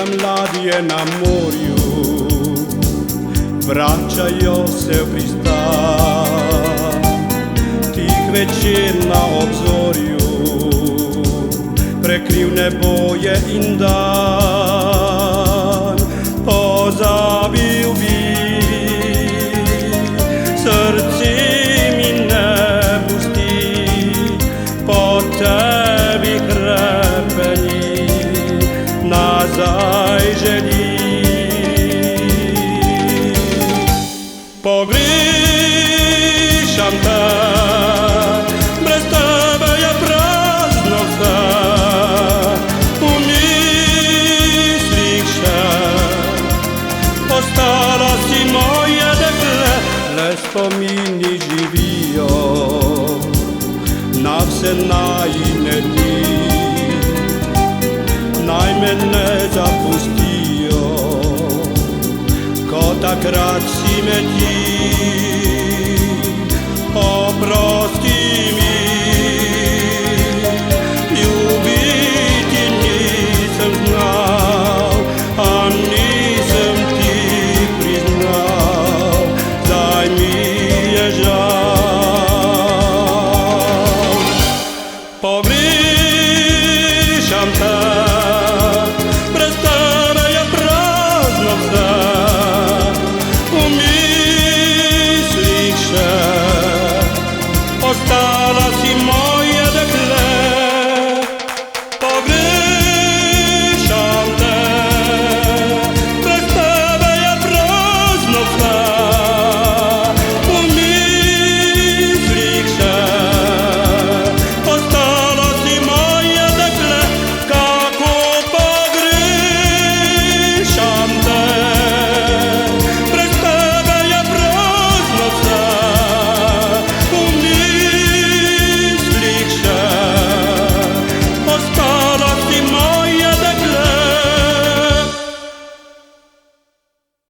mladije na morju, vračajo se v pristan. Tih večer na obzorju prekril nebo je in dan. Pozabil bi, srce mi ne pusti, po tebi krepeni nazaj želi. Pogrešam te, brez tebe je prazno vse, v mislih še ostala si moje dekle. Le spomini živijo na vse najine dni, naj me ne zapustijo, ko takrat si me ti oprosti.